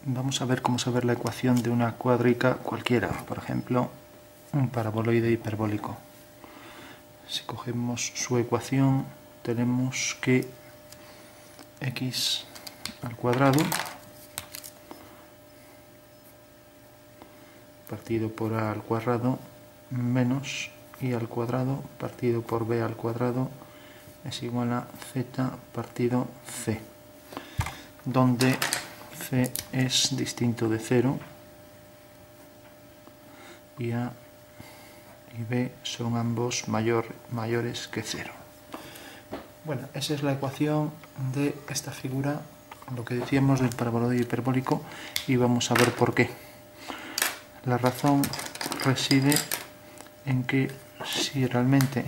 Vamos a ver cómo saber la ecuación de una cuádrica cualquiera, por ejemplo, un paraboloide hiperbólico. Si cogemos su ecuación, tenemos que x al cuadrado partido por a al cuadrado menos y al cuadrado partido por b al cuadrado es igual a z partido c, donde c es distinto de 0 y a y b son ambos mayores que 0. Bueno, esa es la ecuación de esta figura, lo que decíamos del paraboloide hiperbólico, y vamos a ver por qué. La razón reside en que si realmente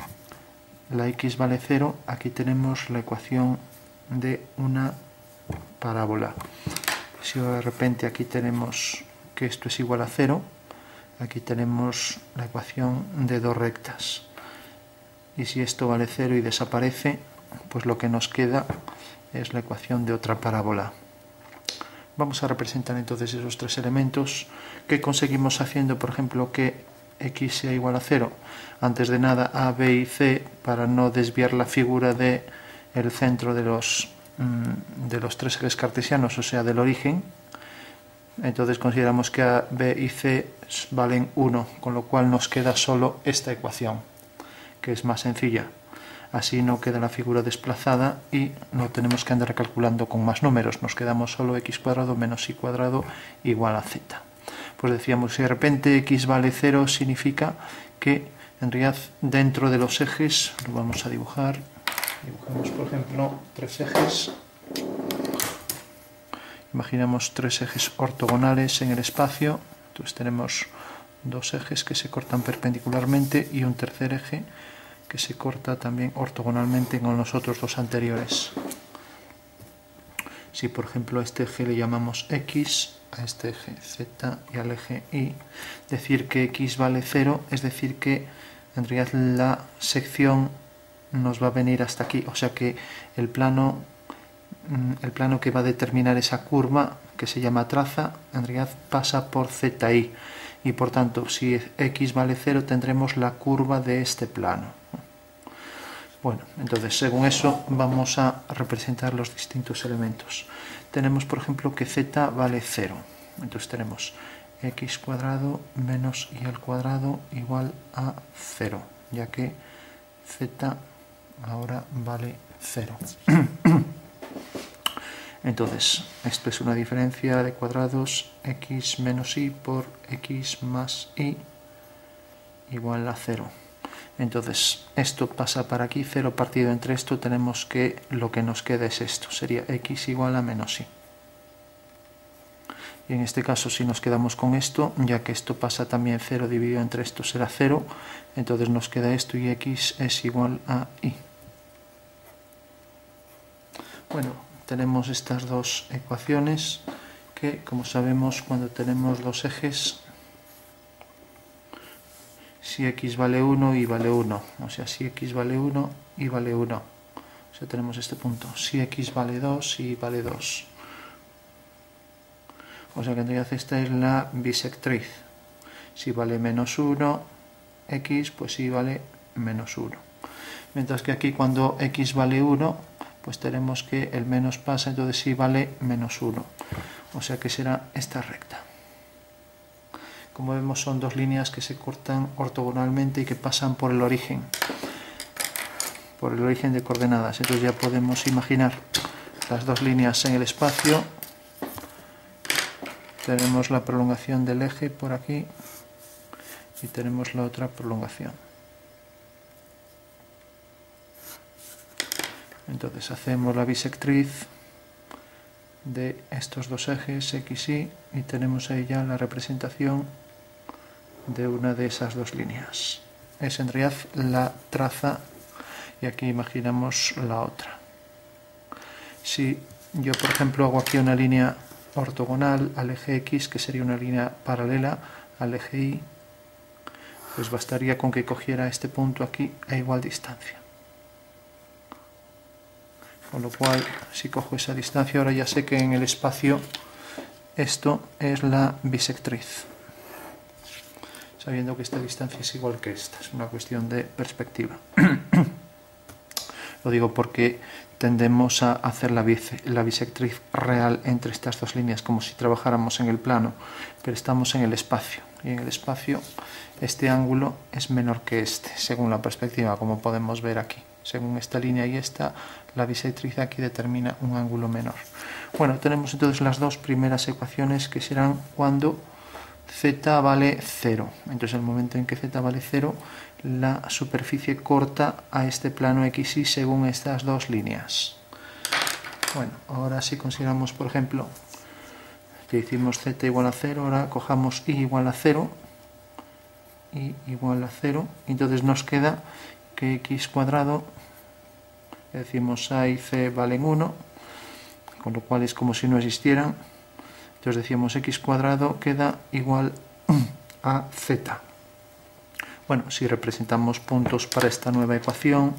la x vale 0, aquí tenemos la ecuación de una parábola. Si de repente aquí tenemos que esto es igual a 0, aquí tenemos la ecuación de dos rectas. Y si esto vale 0 y desaparece, pues lo que nos queda es la ecuación de otra parábola. Vamos a representar entonces esos tres elementos. ¿Qué conseguimos haciendo, por ejemplo, que x sea igual a 0? Antes de nada, a, b y c, para no desviar la figura del centro de los tres ejes cartesianos, o sea, del origen. Entonces consideramos que a, b y c valen 1, con lo cual nos queda solo esta ecuación, que es más sencilla. Así no queda la figura desplazada y no tenemos que andar calculando con más números. Nos quedamos solo x cuadrado menos y cuadrado igual a z. Pues decíamos, si de repente x vale 0, significa que en realidad dentro de los ejes, lo vamos a dibujar. Dibujamos, por ejemplo, tres ejes. Imaginamos tres ejes ortogonales en el espacio. Entonces tenemos dos ejes que se cortan perpendicularmente y un tercer eje que se corta también ortogonalmente con los otros dos anteriores. Si por ejemplo a este eje le llamamos x, a este eje z y al eje y, decir que x vale 0 es decir que en realidad la sección nos va a venir hasta aquí, o sea que el plano que va a determinar esa curva, que se llama traza, en realidad pasa por z y por tanto si x vale 0 tendremos la curva de este plano. Bueno, entonces según eso vamos a representar los distintos elementos. Tenemos por ejemplo que z vale 0, entonces tenemos x cuadrado menos y al cuadrado igual a 0, ya que z ahora vale 0. Entonces, esto es una diferencia de cuadrados, x menos y por x más y igual a 0. Entonces, esto pasa para aquí, 0 partido entre esto, tenemos que lo que nos queda es esto, sería x igual a menos y. Y en este caso, si nos quedamos con esto, ya que esto pasa también 0 dividido entre esto será 0, entonces nos queda esto y x es igual a y. Bueno, tenemos estas dos ecuaciones que, como sabemos, cuando tenemos dos ejes, si x vale 1 y vale 1, o sea, si x vale 1 y vale 1, o sea, tenemos este punto, si x vale 2 y vale 2, o sea que en realidad esta es la bisectriz. Si vale menos 1, x, pues sí vale menos 1. Mientras que aquí cuando x vale 1, pues tenemos que el menos pasa, entonces sí vale menos 1. O sea que será esta recta. Como vemos son dos líneas que se cortan ortogonalmente y que pasan por el origen de coordenadas. Entonces ya podemos imaginar las dos líneas en el espacio. Tenemos la prolongación del eje por aquí y tenemos la otra prolongación. Entonces hacemos la bisectriz de estos dos ejes x y tenemos ahí ya la representación de una de esas dos líneas. Es en realidad la traza y aquí imaginamos la otra. Si yo por ejemplo hago aquí una línea ortogonal al eje x, que sería una línea paralela al eje y, pues bastaría con que cogiera este punto aquí a igual distancia. Con lo cual, si cojo esa distancia, ahora ya sé que en el espacio esto es la bisectriz, sabiendo que esta distancia es igual que esta. Es una cuestión de perspectiva. Lo digo porque tendemos a hacer la bisectriz real entre estas dos líneas, como si trabajáramos en el plano, pero estamos en el espacio, y en el espacio este ángulo es menor que este, según la perspectiva, como podemos ver aquí. Según esta línea y esta, la bisectriz aquí determina un ángulo menor. Bueno, tenemos entonces las dos primeras ecuaciones, que serán cuando z vale 0. Entonces, el momento en que z vale 0, la superficie corta a este plano XY según estas dos líneas. Bueno, ahora si consideramos, por ejemplo, que hicimos z igual a 0, ahora cojamos y igual a 0, y igual a 0, entonces nos queda que x cuadrado, decimos a y c valen 1, con lo cual es como si no existieran. Entonces decíamos x cuadrado queda igual a z. Bueno, si representamos puntos para esta nueva ecuación,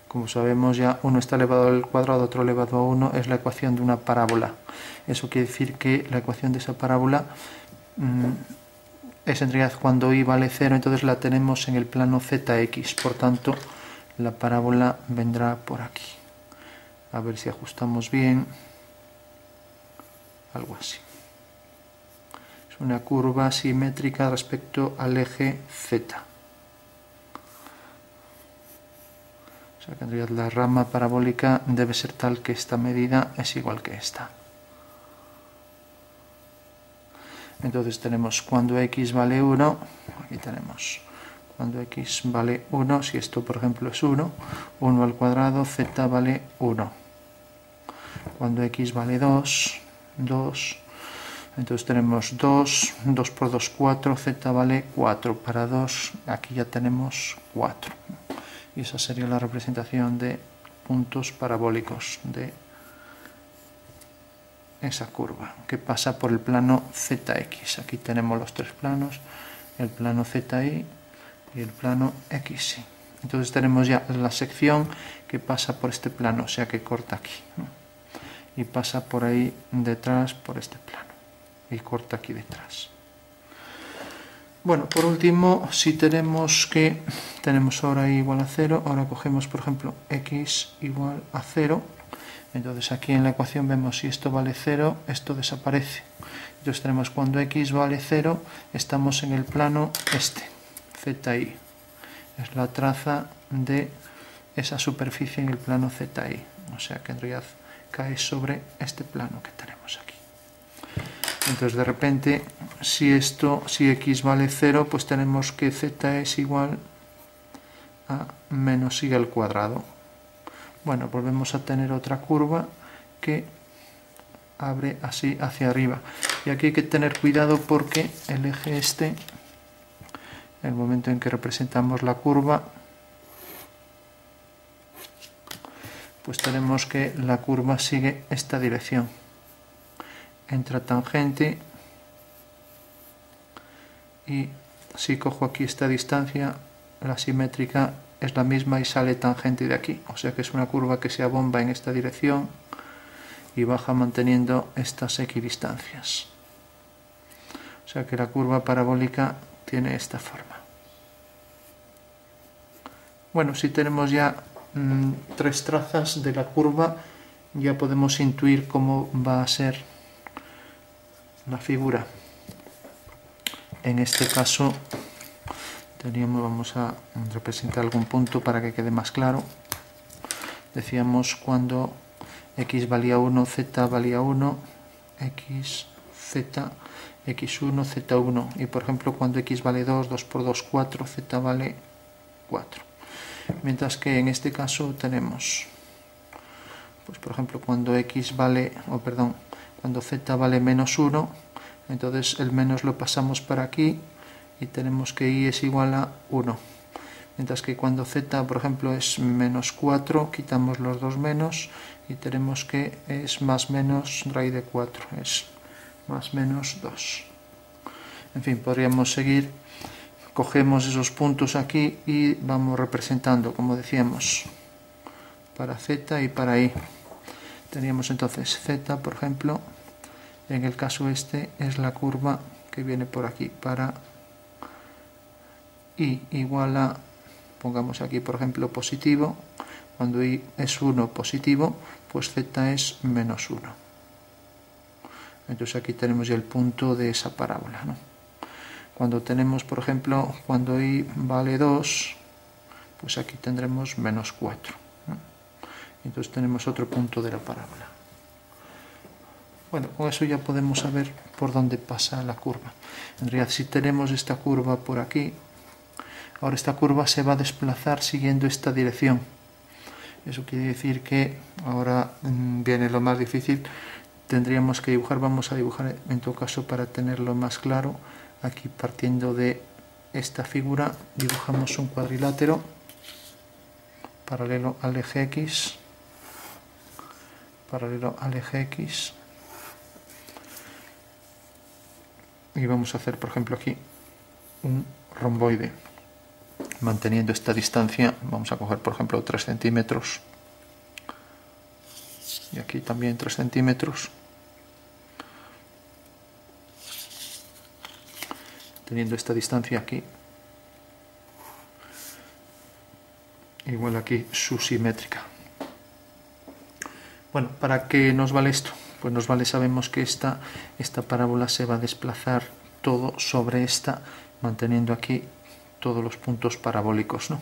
como sabemos ya, uno está elevado al cuadrado, otro elevado a 1, es la ecuación de una parábola. Eso quiere decir que la ecuación de esa parábola es en realidad cuando y vale 0, entonces la tenemos en el plano zx, por tanto la parábola vendrá por aquí. A ver si ajustamos bien. Algo así. Es una curva simétrica respecto al eje z. O sea que en realidad la rama parabólica debe ser tal que esta medida es igual que esta. Entonces tenemos cuando x vale 1, aquí tenemos cuando x vale 1, si esto por ejemplo es 1, 1 al cuadrado, z vale 1. Cuando x vale 2, 2, entonces tenemos 2, 2 por 2, 4, z vale 4, para 2 aquí ya tenemos 4. Y esa sería la representación de puntos parabólicos de esa curva, que pasa por el plano zx. Aquí tenemos los tres planos, el plano zi y el plano xy. Entonces tenemos ya la sección que pasa por este plano, o sea que corta aquí, ¿no? Y pasa por ahí detrás, por este plano, y corta aquí detrás. Bueno, por último, si tenemos ahora y igual a 0, ahora cogemos por ejemplo x igual a 0, entonces aquí en la ecuación vemos si esto vale 0, esto desaparece. Entonces tenemos cuando x vale 0, estamos en el plano este, zi, es la traza de esa superficie en el plano zi, o sea que en realidad cae sobre este plano que tenemos aquí. Entonces de repente, si x vale 0, pues tenemos que z es igual a menos y al cuadrado. Bueno, volvemos a tener otra curva que abre así hacia arriba. Y aquí hay que tener cuidado porque el eje este, el momento en que representamos la curva, pues tenemos que la curva sigue esta dirección. Entra tangente y si cojo aquí esta distancia, la simétrica es la misma y sale tangente de aquí. O sea que es una curva que se abomba en esta dirección y baja manteniendo estas equidistancias. O sea que la curva parabólica tiene esta forma. Bueno, si tenemos ya tres trazas de la curva, ya podemos intuir cómo va a ser la figura. En este caso vamos a representar algún punto para que quede más claro. Decíamos cuando x valía 1, z valía 1, x, z, x1, z1. Y por ejemplo cuando x vale 2, 2 por 2, 4, z vale 4. Mientras que en este caso tenemos, pues por ejemplo cuando x vale, cuando z vale menos 1, entonces el menos lo pasamos para aquí y tenemos que y es igual a 1. Mientras que cuando z, por ejemplo, es menos 4, quitamos los dos menos y tenemos que es más menos raíz de 4, es más menos 2. En fin, podríamos seguir. Cogemos esos puntos aquí y vamos representando, como decíamos, para z y para y. Teníamos entonces z, por ejemplo, En el caso este es la curva que viene por aquí para y igual a, pongamos aquí por ejemplo positivo, cuando y es 1 positivo, pues z es menos 1. Entonces aquí tenemos ya el punto de esa parábola, ¿no? Cuando tenemos, por ejemplo, cuando y vale 2, pues aquí tendremos menos 4, ¿no? Entonces tenemos otro punto de la parábola. Bueno, con eso ya podemos saber por dónde pasa la curva. En realidad, si tenemos esta curva por aquí, ahora esta curva se va a desplazar siguiendo esta dirección. Eso quiere decir que ahora viene lo más difícil. Tendríamos que dibujar, vamos a dibujar en todo caso para tenerlo más claro. Aquí partiendo de esta figura dibujamos un cuadrilátero paralelo al eje X, y vamos a hacer por ejemplo aquí un romboide manteniendo esta distancia. Vamos a coger por ejemplo 3 centímetros y aquí también 3 centímetros, teniendo esta distancia aquí, igual aquí su simétrica. Bueno, ¿para qué nos vale esto? Pues nos vale, sabemos que esta parábola se va a desplazar todo sobre esta, manteniendo aquí todos los puntos parabólicos, ¿no?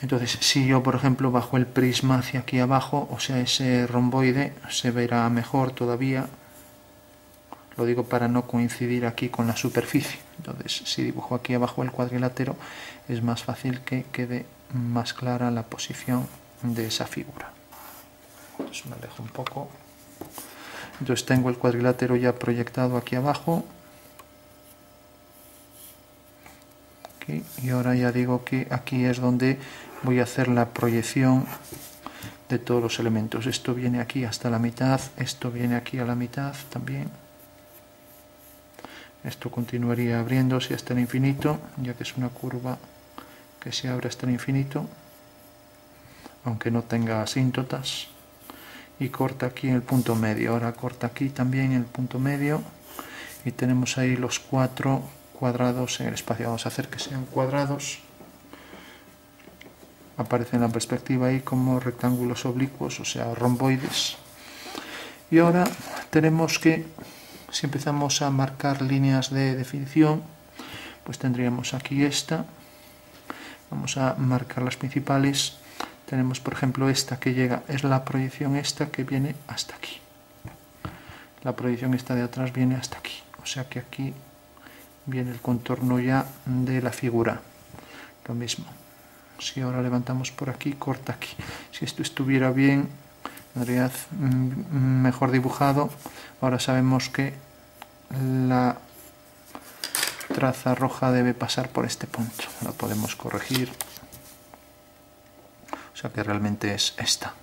Entonces, si yo, por ejemplo, bajo el prisma hacia aquí abajo, o sea, ese romboide se verá mejor todavía. Lo digo para no coincidir aquí con la superficie. Entonces, si dibujo aquí abajo el cuadrilátero, es más fácil que quede más clara la posición de esa figura. Entonces me alejo un poco. Entonces tengo el cuadrilátero ya proyectado aquí abajo. Aquí. Y ahora ya digo que aquí es donde voy a hacer la proyección de todos los elementos. Esto viene aquí hasta la mitad, esto viene aquí a la mitad también. Esto continuaría abriéndose hasta el infinito, ya que es una curva que se abre hasta el infinito, aunque no tenga asíntotas. Y corta aquí en el punto medio. Ahora corta aquí también en el punto medio. Y tenemos ahí los 4 cuadrados en el espacio. Vamos a hacer que sean cuadrados. Aparece en la perspectiva ahí como rectángulos oblicuos, o sea, romboides. Y ahora tenemos que, si empezamos a marcar líneas de definición, pues tendríamos aquí esta. Vamos a marcar las principales. Tenemos, por ejemplo, esta que llega, es la proyección esta que viene hasta aquí. La proyección esta de atrás viene hasta aquí. O sea que aquí viene el contorno ya de la figura. Lo mismo. Si ahora levantamos por aquí, corta aquí. Si esto estuviera bien, en realidad mejor dibujado, ahora sabemos que la traza roja debe pasar por este punto. La podemos corregir. O sea que realmente es esta.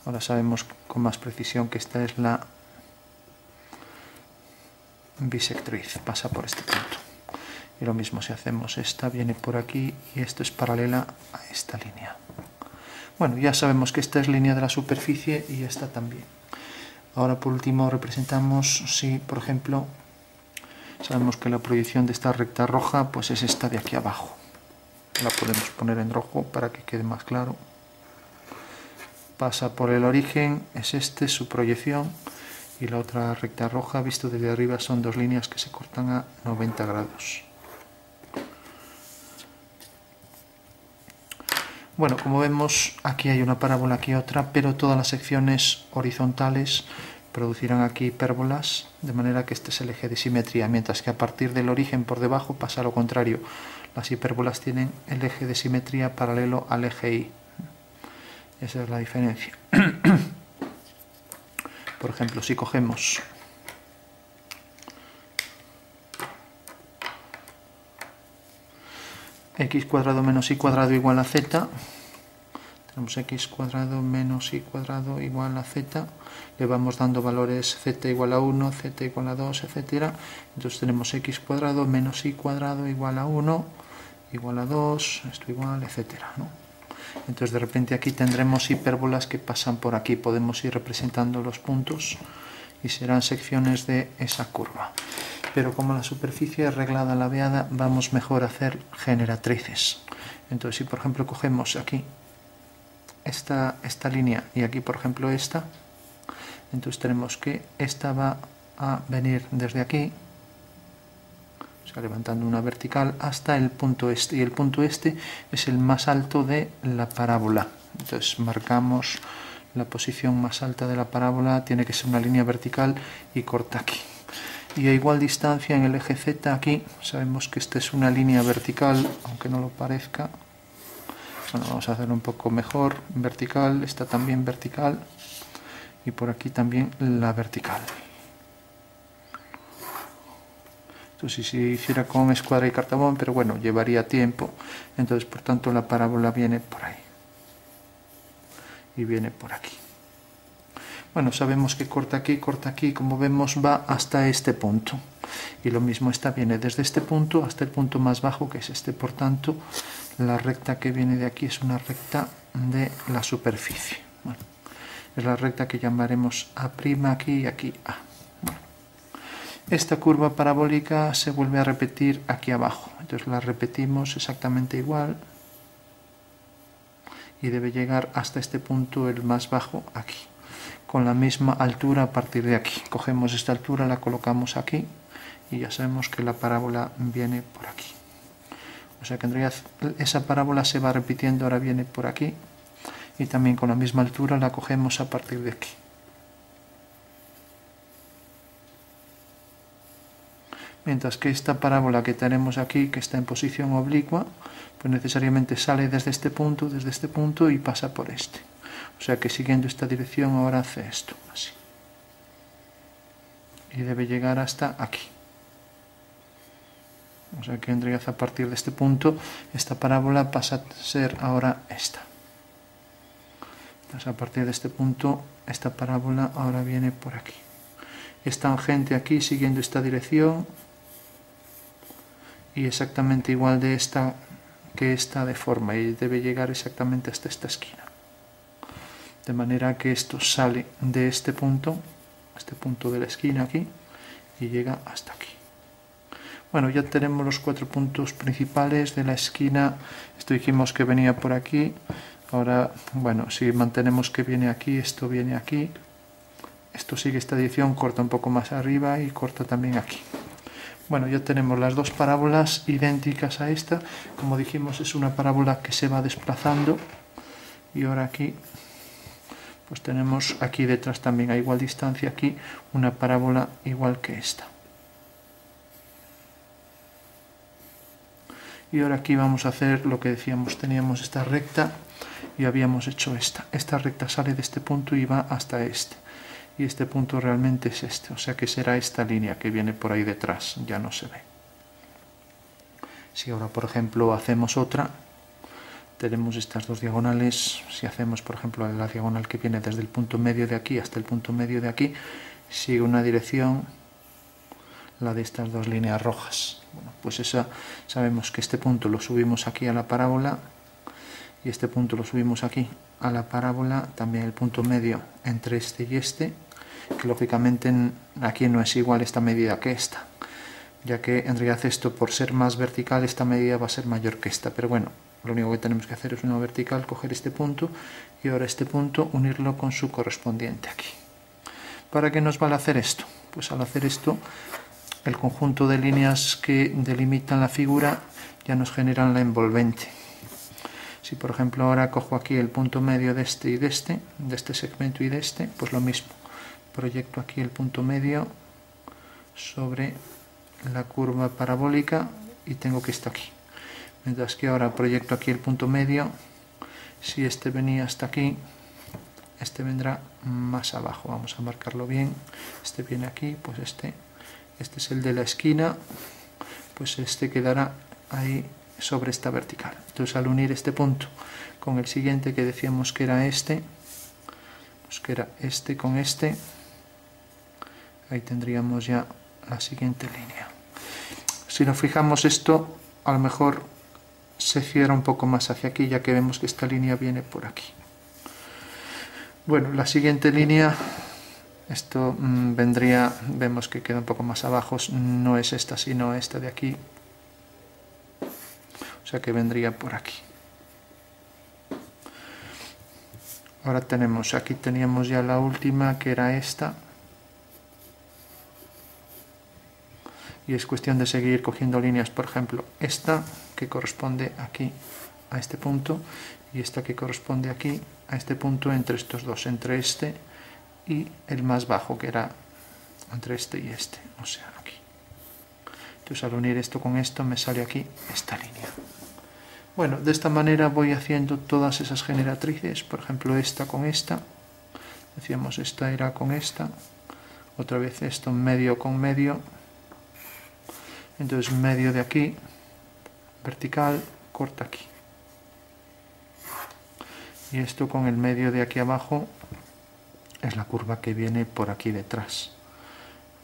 Ahora sabemos con más precisión que esta es la bisectriz, pasa por este punto. Y lo mismo si hacemos esta, viene por aquí y esto es paralela a esta línea. Bueno, ya sabemos que esta es línea de la superficie y esta también. Ahora por último representamos, si por ejemplo sabemos que la proyección de esta recta roja pues es esta de aquí abajo. La podemos poner en rojo para que quede más claro. Pasa por el origen, es este, su proyección, y la otra recta roja, visto desde arriba, son dos líneas que se cortan a 90 grados. Bueno, como vemos, aquí hay una parábola, aquí otra, pero todas las secciones horizontales producirán aquí hipérbolas, de manera que este es el eje de simetría, mientras que a partir del origen por debajo pasa lo contrario. Las hipérbolas tienen el eje de simetría paralelo al eje Y. Esa es la diferencia. Por ejemplo, si cogemos x cuadrado menos y cuadrado igual a z, tenemos x cuadrado menos y cuadrado igual a z, le vamos dando valores z igual a 1, z igual a 2, etc. Entonces tenemos x cuadrado menos y cuadrado igual a 1, igual a 2, esto igual, etc., ¿no? Entonces de repente aquí tendremos hipérbolas que pasan por aquí, podemos ir representando los puntos y serán secciones de esa curva. Pero como la superficie es reglada laveada, vamos mejor a hacer generatrices. Entonces si por ejemplo cogemos aquí esta línea y aquí por ejemplo esta, entonces tenemos que esta va a venir desde aquí, o sea, levantando una vertical hasta el punto este, y el punto este es el más alto de la parábola. Entonces marcamos la posición más alta de la parábola, tiene que ser una línea vertical y corta aquí. Y a igual distancia en el eje Z aquí, sabemos que esta es una línea vertical, aunque no lo parezca. Bueno, vamos a hacerlo un poco mejor, vertical, esta también vertical, y por aquí también la vertical. Entonces si se hiciera con escuadra y cartabón, pero bueno, llevaría tiempo, entonces por tanto la parábola viene por ahí y viene por aquí. Bueno, sabemos que corta aquí, como vemos va hasta este punto, y lo mismo esta viene desde este punto hasta el punto más bajo, que es este. Por tanto, la recta que viene de aquí es una recta de la superficie. Bueno, es la recta que llamaremos A' aquí y aquí A. Bueno, esta curva parabólica se vuelve a repetir aquí abajo, entonces la repetimos exactamente igual y debe llegar hasta este punto, el más bajo, aquí, con la misma altura a partir de aquí. Cogemos esta altura, la colocamos aquí y ya sabemos que la parábola viene por aquí. O sea que en realidad esa parábola se va repitiendo, ahora viene por aquí y también con la misma altura la cogemos a partir de aquí. Mientras que esta parábola que tenemos aquí, que está en posición oblicua, pues necesariamente sale desde este punto y pasa por este. O sea que siguiendo esta dirección ahora hace esto, así. Y debe llegar hasta aquí. O sea que en realidad a partir de este punto, esta parábola pasa a ser ahora esta. Entonces a partir de este punto, esta parábola ahora viene por aquí. Es tangente aquí siguiendo esta dirección y exactamente igual de esta que esta deforma, y debe llegar exactamente hasta esta esquina. De manera que esto sale de este punto de la esquina aquí, y llega hasta aquí. Bueno, ya tenemos los 4 puntos principales de la esquina. Esto dijimos que venía por aquí. Ahora, bueno, si mantenemos que viene aquí, esto viene aquí. Esto sigue esta dirección, corta un poco más arriba y corta también aquí. Bueno, ya tenemos las dos parábolas idénticas a esta. Como dijimos, es una parábola que se va desplazando. Y ahora aquí, pues tenemos aquí detrás también a igual distancia aquí una parábola igual que esta. Y ahora aquí vamos a hacer lo que decíamos, teníamos esta recta y habíamos hecho esta. Esta recta sale de este punto y va hasta este. Y este punto realmente es este, o sea que será esta línea que viene por ahí detrás, ya no se ve. Si ahora, por ejemplo, hacemos otra, tenemos estas dos diagonales. Si hacemos, por ejemplo, la diagonal que viene desde el punto medio de aquí hasta el punto medio de aquí, sigue una dirección, la de estas dos líneas rojas. Bueno, pues esa, sabemos que este punto lo subimos aquí a la parábola y este punto lo subimos aquí a la parábola, también el punto medio entre este y este, que lógicamente aquí no es igual esta medida que esta, ya que en realidad esto, por ser más vertical, esta medida va a ser mayor que esta, pero bueno, lo único que tenemos que hacer es una vertical, coger este punto y ahora este punto unirlo con su correspondiente aquí. ¿Para qué nos vale hacer esto? Pues al hacer esto, el conjunto de líneas que delimitan la figura ya nos generan la envolvente. Si por ejemplo ahora cojo aquí el punto medio de este y de este segmento y de este, pues lo mismo. Proyecto aquí el punto medio sobre la curva parabólica y tengo que estar aquí. Mientras que ahora proyecto aquí el punto medio, si este venía hasta aquí, este vendrá más abajo. Vamos a marcarlo bien. Este viene aquí, pues este es el de la esquina, pues este quedará ahí sobre esta vertical. Entonces al unir este punto con el siguiente que decíamos que era este, pues que era este con este, ahí tendríamos ya la siguiente línea. Si nos fijamos, esto a lo mejor se cierra un poco más hacia aquí, ya que vemos que esta línea viene por aquí. Bueno, la siguiente línea, esto vendría, vemos que queda un poco más abajo, no es esta sino esta de aquí, o sea que vendría por aquí. Ahora tenemos, aquí teníamos ya la última, que era esta, y es cuestión de seguir cogiendo líneas, por ejemplo esta que corresponde aquí a este punto, y esta que corresponde aquí a este punto, entre estos dos, entre este y el más bajo, que era entre este y este, o sea aquí. Entonces al unir esto con esto me sale aquí esta línea. Bueno, de esta manera voy haciendo todas esas generatrices, por ejemplo esta con esta, decíamos esta era con esta, otra vez esto medio con medio, entonces medio de aquí, vertical, corta aquí. Y esto con el medio de aquí abajo es la curva que viene por aquí detrás,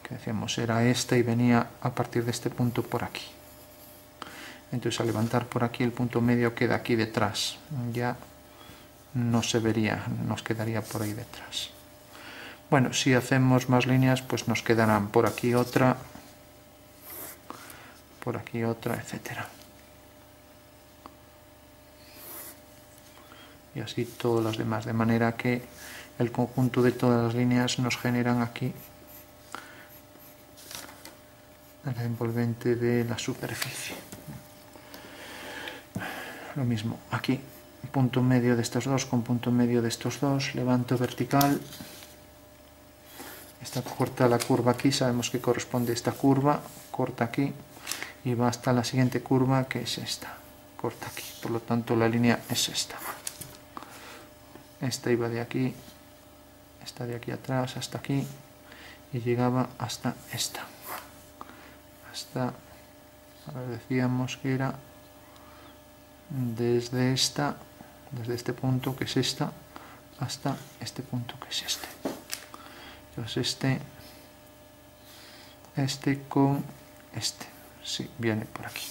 que decíamos era esta y venía a partir de este punto por aquí. Entonces al levantar por aquí el punto medio queda aquí detrás, ya no se vería, nos quedaría por ahí detrás. Bueno, si hacemos más líneas pues nos quedarán por aquí otra, etcétera. Y así todas las demás, de manera que el conjunto de todas las líneas nos generan aquí el envolvente de la superficie. Lo mismo aquí, punto medio de estos dos con punto medio de estos dos, levanto vertical, esta corta la curva aquí, sabemos que corresponde a esta curva, corta aquí y va hasta la siguiente curva, que es esta, corta aquí, por lo tanto la línea es esta. Esta iba de aquí, esta de aquí atrás hasta aquí y llegaba hasta esta, hasta, ahora decíamos que era desde este punto que es esta hasta este punto que es este. Entonces este con este, sí, viene por aquí.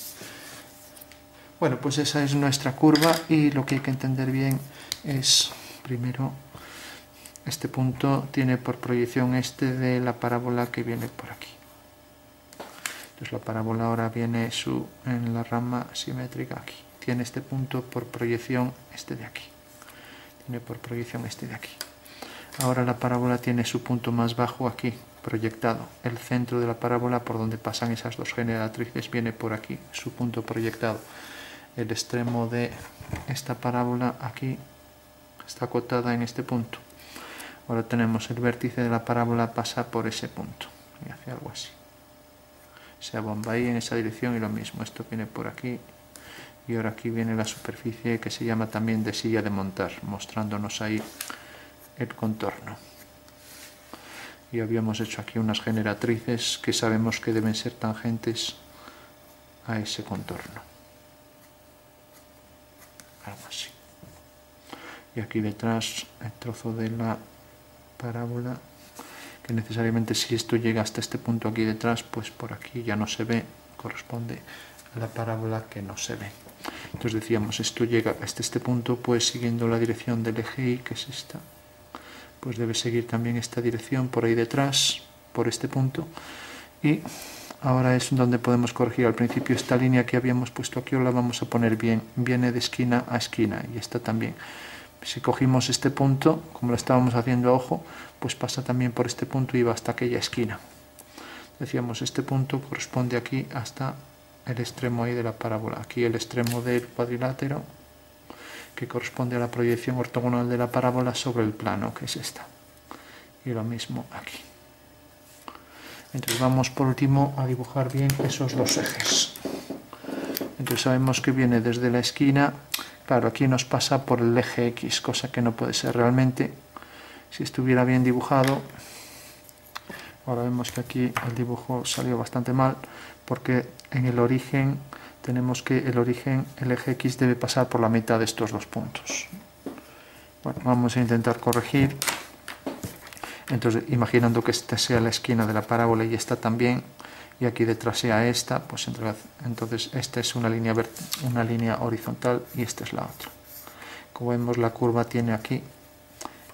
Bueno, pues esa es nuestra curva y lo que hay que entender bien es, primero, este punto tiene por proyección este de la parábola que viene por aquí. Entonces la parábola ahora viene en la rama simétrica aquí. Tiene este punto por proyección este de aquí. Tiene por proyección este de aquí. Ahora la parábola tiene su punto más bajo aquí, proyectado. El centro de la parábola, por donde pasan esas dos generatrices, viene por aquí, su punto proyectado. El extremo de esta parábola aquí está acotada en este punto. Ahora tenemos el vértice de la parábola pasa por ese punto y hace algo así. Se abomba ahí en esa dirección y lo mismo, esto viene por aquí y ahora aquí viene la superficie que se llama también de silla de montar, mostrándonos ahí el contorno. Y habíamos hecho aquí unas generatrices que sabemos que deben ser tangentes a ese contorno. Algo así. Y aquí detrás el trozo de la parábola, que necesariamente si esto llega hasta este punto aquí detrás, pues por aquí ya no se ve, corresponde a la parábola que no se ve. Entonces decíamos, esto llega hasta este punto, pues siguiendo la dirección del eje Y, que es esta, pues debe seguir también esta dirección por ahí detrás, por este punto, y ahora es donde podemos corregir. Al principio esta línea que habíamos puesto aquí la vamos a poner bien, viene de esquina a esquina, y esta también. Si cogimos este punto, como lo estábamos haciendo a ojo, pues pasa también por este punto y va hasta aquella esquina. Decíamos, este punto corresponde aquí hasta el extremo ahí de la parábola. Aquí el extremo del cuadrilátero, que corresponde a la proyección ortogonal de la parábola sobre el plano, que es esta. Y lo mismo aquí. Entonces vamos por último a dibujar bien esos dos ejes. Entonces sabemos que viene desde la esquina. Claro, aquí nos pasa por el eje X, cosa que no puede ser realmente. Si estuviera bien dibujado, ahora vemos que aquí el dibujo salió bastante mal, porque en el origen tenemos que el eje X debe pasar por la mitad de estos dos puntos. Bueno, vamos a intentar corregir. Entonces, imaginando que esta sea la esquina de la parábola y esta también, y aquí detrás sea esta, pues entonces esta es una línea horizontal y esta es la otra. Como vemos, la curva tiene aquí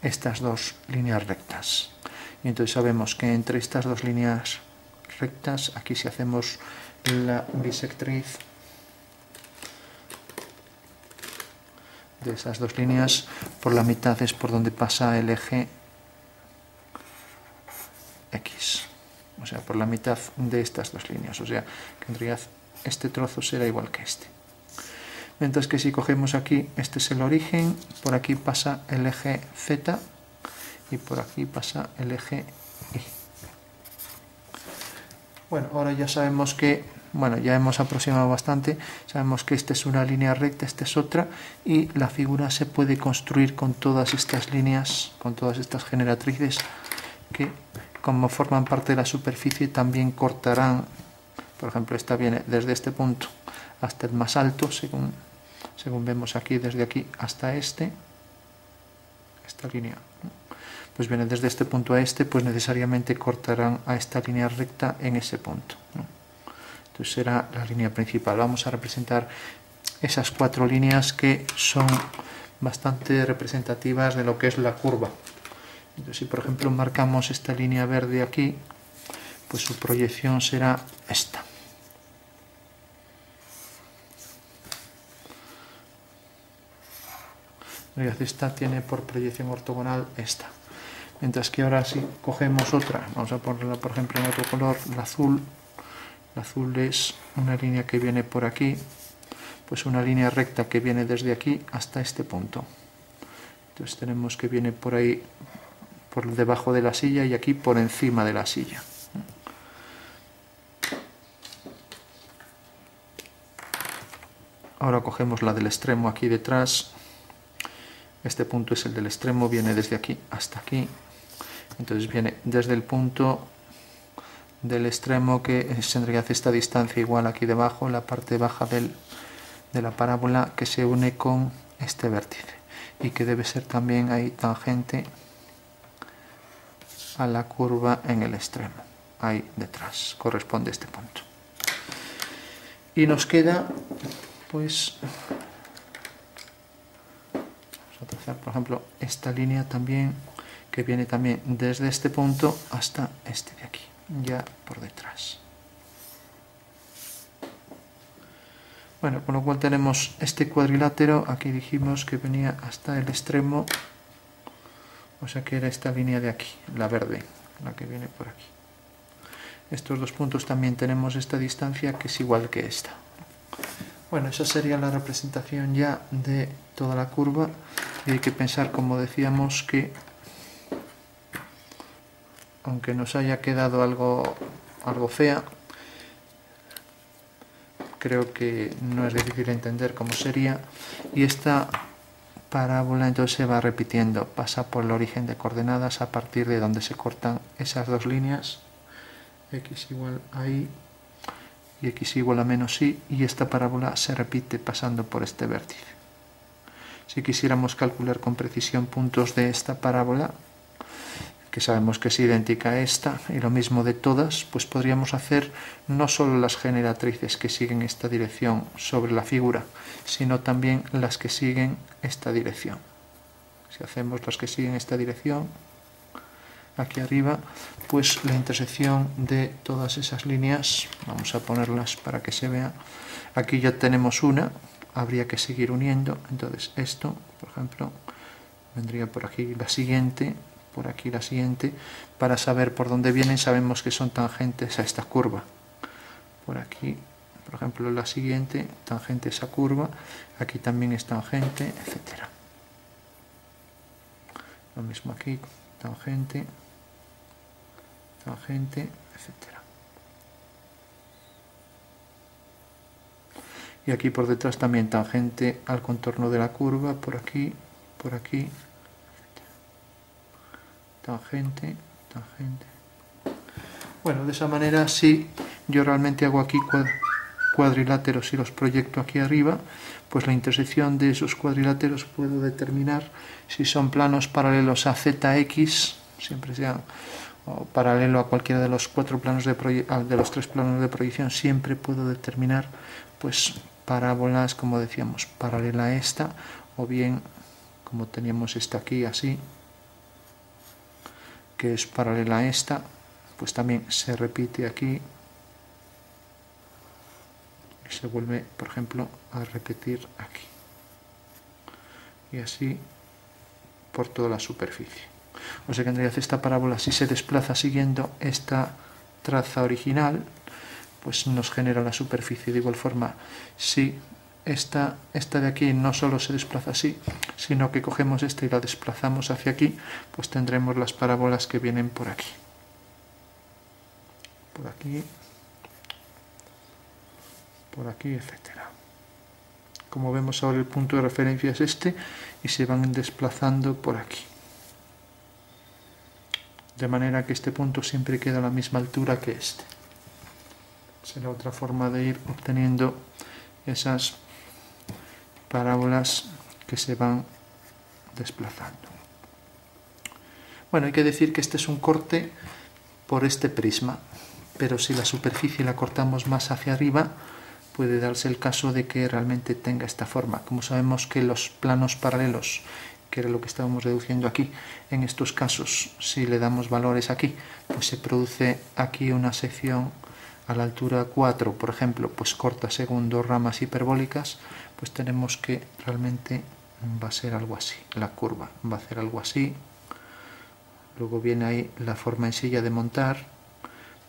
estas dos líneas rectas. Y entonces sabemos que entre estas dos líneas rectas, aquí si hacemos la bisectriz de esas dos líneas, por la mitad es por donde pasa el eje X. O sea, por la mitad de estas dos líneas. O sea, que en realidad este trozo será igual que este. Mientras que si cogemos aquí, este es el origen, por aquí pasa el eje Z y por aquí pasa el eje Y. Bueno, ahora ya sabemos que, bueno, ya hemos aproximado bastante, sabemos que esta es una línea recta, esta es otra, y la figura se puede construir con todas estas líneas, con todas estas generatrices que, como forman parte de la superficie, también cortarán. Por ejemplo, esta viene desde este punto hasta el más alto, según vemos aquí, desde aquí hasta esta línea, pues viene desde este punto a este, pues necesariamente cortarán a esta línea recta en ese punto, ¿no? Entonces será la línea principal. Vamos a representar esas cuatro líneas que son bastante representativas de lo que es la curva. Entonces, si por ejemplo marcamos esta línea verde aquí, pues su proyección será esta. Esta tiene por proyección ortogonal esta. Mientras que ahora si cogemos otra, vamos a ponerla por ejemplo en otro color, la azul. La azul es una línea que viene por aquí, pues una línea recta que viene desde aquí hasta este punto. Entonces tenemos que viene por ahí, por debajo de la silla y aquí por encima de la silla. Ahora cogemos la del extremo aquí detrás. Este punto es el del extremo, viene desde aquí hasta aquí. Entonces viene desde el punto del extremo, que es en realidad esta distancia igual aquí debajo, la parte baja de la parábola, que se une con este vértice y que debe ser también ahí tangente a la curva en el extremo. Ahí detrás corresponde este punto. Y nos queda, pues, vamos a trazar por ejemplo esta línea también, que viene también desde este punto hasta este de aquí, ya por detrás. Bueno, con lo cual tenemos este cuadrilátero, aquí dijimos que venía hasta el extremo, o sea que era esta línea de aquí, la verde, la que viene por aquí. Estos dos puntos también tenemos esta distancia que es igual que esta. Bueno, esa sería la representación ya de toda la curva, y hay que pensar, como decíamos, que aunque nos haya quedado algo fea, creo que no es difícil entender cómo sería, y esta parábola entonces se va repitiendo, pasa por el origen de coordenadas a partir de donde se cortan esas dos líneas, x igual a y y x igual a menos y, y esta parábola se repite pasando por este vértice. Si quisiéramos calcular con precisión puntos de esta parábola, que sabemos que es idéntica a esta, y lo mismo de todas, pues podríamos hacer no solo las generatrices que siguen esta dirección sobre la figura, sino también las que siguen esta dirección. Si hacemos las que siguen esta dirección, aquí arriba, pues la intersección de todas esas líneas, vamos a ponerlas para que se vea, aquí ya tenemos una, habría que seguir uniendo, entonces esto, por ejemplo, vendría por aquí la siguiente, por aquí la siguiente, para saber por dónde vienen, sabemos que son tangentes a esta curva. Por aquí, por ejemplo, la siguiente, tangente a esa curva, aquí también es tangente, etc. Lo mismo aquí, tangente, tangente, etc. Y aquí por detrás también tangente al contorno de la curva, por aquí, tangente, tangente. Bueno, de esa manera, si yo realmente hago aquí cuadriláteros y los proyecto aquí arriba, pues la intersección de esos cuadriláteros puedo determinar si son planos paralelos a ZX, siempre sean o paralelo a cualquiera de los tres planos de proyección, siempre puedo determinar pues parábolas, como decíamos, paralela a esta, o bien como teníamos esta aquí así, que es paralela a esta, pues también se repite aquí y se vuelve, por ejemplo, a repetir aquí, y así por toda la superficie. O sea que en realidad esta parábola, si se desplaza siguiendo esta traza original, pues nos genera la superficie. De igual forma, si esta de aquí no solo se desplaza así, sino que cogemos esta y la desplazamos hacia aquí, pues tendremos las parábolas que vienen por aquí. Por aquí, etcétera. Como vemos ahora, el punto de referencia es este y se van desplazando por aquí. De manera que este punto siempre queda a la misma altura que este. Será otra forma de ir obteniendo esas parábolas que se van desplazando. Bueno, hay que decir que este es un corte por este prisma, pero si la superficie la cortamos más hacia arriba, puede darse el caso de que realmente tenga esta forma. Como sabemos que los planos paralelos, que era lo que estábamos deduciendo aquí, en estos casos, si le damos valores aquí, pues se produce aquí una sección a la altura 4, por ejemplo, pues corta según dos ramas hiperbólicas, pues tenemos que realmente va a ser algo así, la curva va a ser algo así. Luego viene ahí la forma en silla de montar,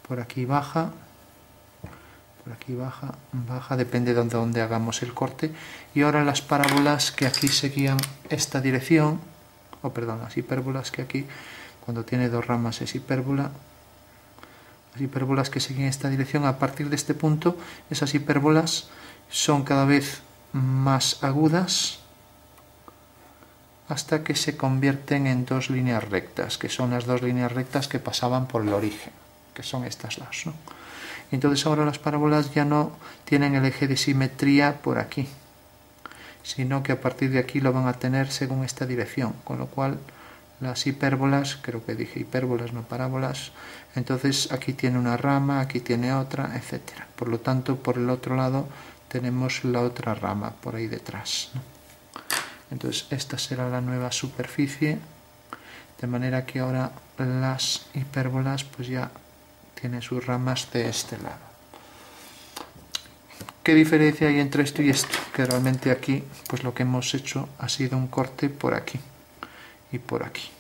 por aquí baja, baja, depende de dónde hagamos el corte. Y ahora las parábolas que aquí seguían esta dirección, las hipérbolas que aquí, cuando tiene dos ramas es hipérbola, las hipérbolas que siguen esta dirección, a partir de este punto, esas hipérbolas son cada vez más agudas hasta que se convierten en dos líneas rectas, que son las dos líneas rectas que pasaban por el origen, que son estas dos, ¿no? Entonces ahora las parábolas ya no tienen el eje de simetría por aquí, sino que a partir de aquí lo van a tener según esta dirección, con lo cual las hipérbolas, creo que dije hipérbolas, no parábolas, entonces aquí tiene una rama, aquí tiene otra, etcétera. Por lo tanto, por el otro lado tenemos la otra rama por ahí detrás, ¿no? Entonces esta será la nueva superficie, de manera que ahora las hipérbolas pues ya tienen sus ramas de este lado. ¿Qué diferencia hay entre esto y esto? Que realmente aquí pues lo que hemos hecho ha sido un corte por aquí y por aquí.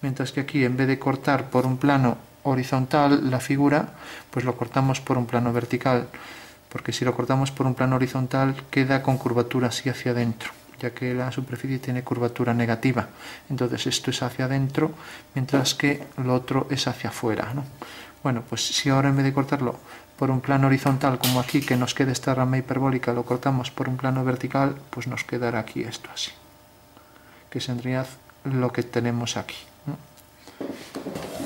Mientras que aquí, en vez de cortar por un plano horizontal la figura, pues lo cortamos por un plano vertical, porque si lo cortamos por un plano horizontal queda con curvatura así hacia adentro, ya que la superficie tiene curvatura negativa. Entonces esto es hacia adentro, mientras que lo otro es hacia afuera, ¿no? Bueno, pues si ahora en vez de cortarlo por un plano horizontal, como aquí, que nos quede esta rama hiperbólica, lo cortamos por un plano vertical, pues nos quedará aquí esto así, que es en realidad lo que tenemos aquí, ¿no?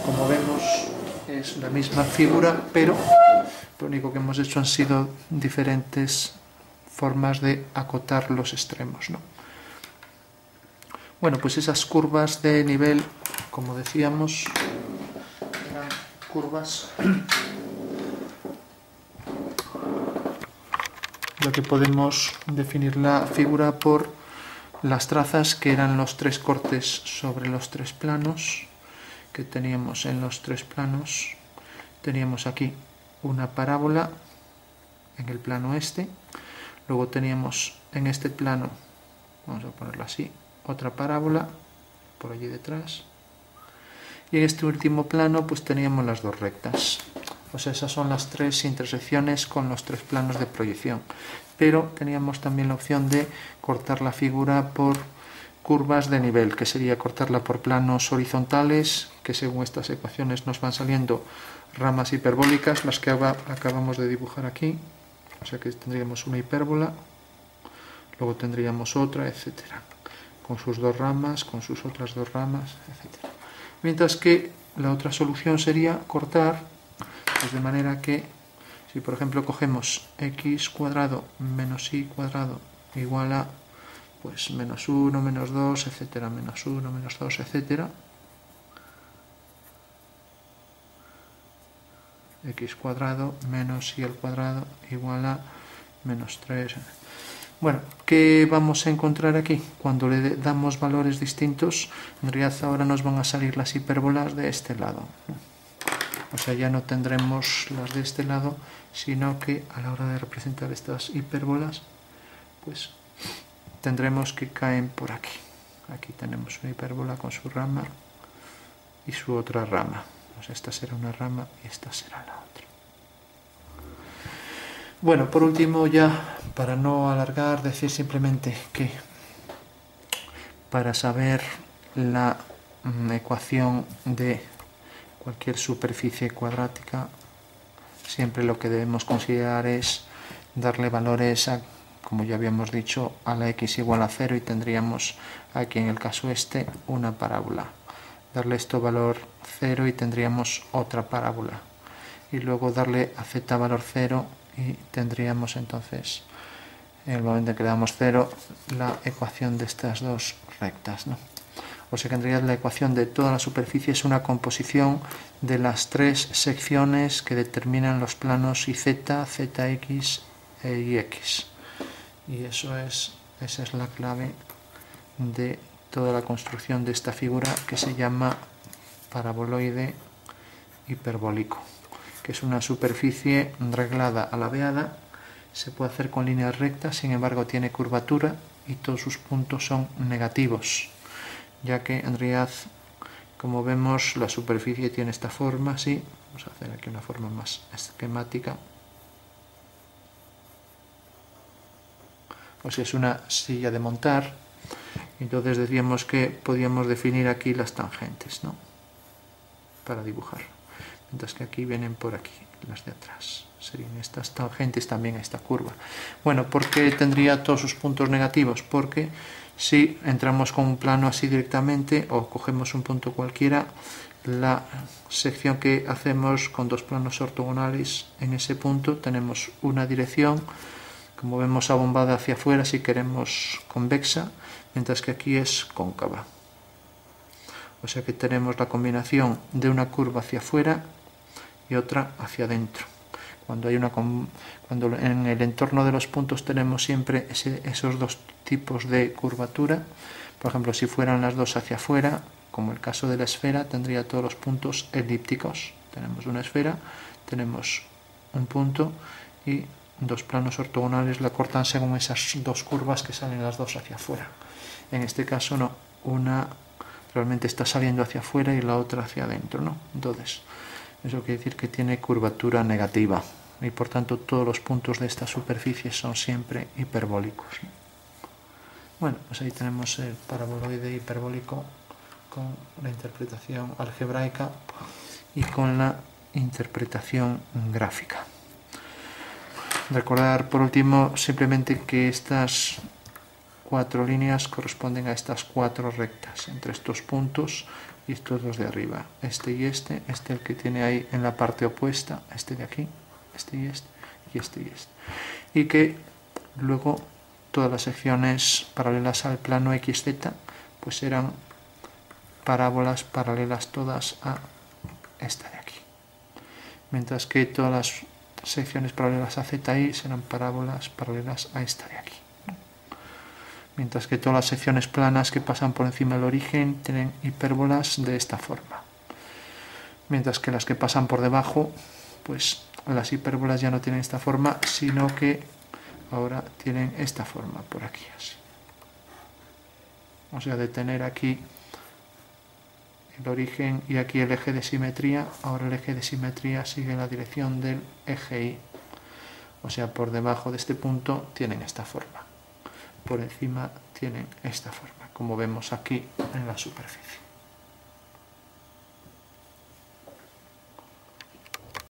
Como vemos, es la misma figura, pero lo único que hemos hecho han sido diferentes formas de acotar los extremos, ¿no? Bueno, pues esas curvas de nivel, como decíamos, eran curvas lo que podemos definir la figura por las trazas, que eran los tres cortes sobre los tres planos que teníamos en los tres planos. Teníamos aquí una parábola en el plano este, luego teníamos en este plano, vamos a ponerlo así, otra parábola por allí detrás, y en este último plano pues teníamos las dos rectas. O sea, esas son las tres intersecciones con los tres planos de proyección, pero teníamos también la opción de cortar la figura por curvas de nivel, que sería cortarla por planos horizontales, que según estas ecuaciones nos van saliendo ramas hiperbólicas, las que acabamos de dibujar aquí. O sea que tendríamos una hipérbola, luego tendríamos otra, etcétera, con sus dos ramas, con sus otras dos ramas, etcétera. Mientras que la otra solución sería cortar, pues de manera que, si por ejemplo cogemos x cuadrado menos y cuadrado igual a pues menos 1, menos 2, etcétera, menos 1, menos 2, etcétera, x cuadrado menos y al cuadrado igual a menos 3. Bueno, ¿qué vamos a encontrar aquí? Cuando le damos valores distintos, en realidad ahora nos van a salir las hipérbolas de este lado. O sea, ya no tendremos las de este lado, sino que a la hora de representar estas hipérbolas, pues tendremos que caen por aquí. Aquí tenemos una hipérbola con su rama y su otra rama. O sea, esta será una rama y esta será la otra. Bueno, por último, ya para no alargar, decir simplemente que para saber la ecuación de cualquier superficie cuadrática, siempre lo que debemos considerar es darle valores a, como ya habíamos dicho, a la x igual a 0 y tendríamos aquí en el caso este una parábola. Darle esto valor 0 y tendríamos otra parábola. Y luego darle a z valor 0 y tendríamos entonces, en el momento en que le damos 0, la ecuación de estas dos rectas, ¿no? O sea que en realidad la ecuación de toda la superficie es una composición de las tres secciones que determinan los planos y z, zx y x. Y esa es la clave de toda la construcción de esta figura que se llama paraboloide hiperbólico, que es una superficie reglada a ladeada, se puede hacer con líneas rectas, sin embargo tiene curvatura y todos sus puntos son negativos, ya que en realidad, como vemos, la superficie tiene esta forma, así. Vamos a hacer aquí una forma más esquemática. O sea, es una silla de montar. Entonces decíamos que podíamos definir aquí las tangentes, ¿no? Para dibujar. Mientras que aquí vienen por aquí, las de atrás. Serían estas tangentes también a esta curva. Bueno, ¿por qué tendría todos sus puntos negativos? Porque si entramos con un plano así directamente o cogemos un punto cualquiera, la sección que hacemos con dos planos ortogonales en ese punto tenemos una dirección, como vemos, abombada hacia afuera si queremos convexa, mientras que aquí es cóncava. O sea que tenemos la combinación de una curva hacia afuera y otra hacia adentro. Cuando en el entorno de los puntos tenemos siempre esos dos tipos de curvatura, por ejemplo, si fueran las dos hacia afuera, como el caso de la esfera, tendría todos los puntos elípticos. Tenemos una esfera, tenemos un punto y dos planos ortogonales la cortan según esas dos curvas que salen las dos hacia afuera. En este caso no, una realmente está saliendo hacia afuera y la otra hacia adentro, ¿no? Entonces, eso quiere decir que tiene curvatura negativa y por tanto todos los puntos de esta superficie son siempre hiperbólicos. Bueno, pues ahí tenemos el paraboloide hiperbólico con la interpretación algebraica y con la interpretación gráfica. Recordar por último simplemente que estas cuatro líneas corresponden a estas cuatro rectas entre estos puntos y estos dos de arriba, este y este el que tiene ahí en la parte opuesta, este de aquí, este y este, y este y este, y que luego todas las secciones paralelas al plano XZ pues eran parábolas paralelas todas a esta de aquí, mientras que todas las secciones paralelas a ZI serán parábolas paralelas a esta de aquí. Mientras que todas las secciones planas que pasan por encima del origen tienen hipérbolas de esta forma. Mientras que las que pasan por debajo, pues las hipérbolas ya no tienen esta forma, sino que ahora tienen esta forma, por aquí así. O sea, de tener aquí el origen y aquí el eje de simetría, ahora el eje de simetría sigue la dirección del eje Y. O sea, por debajo de este punto tienen esta forma. Por encima tienen esta forma, como vemos aquí en la superficie.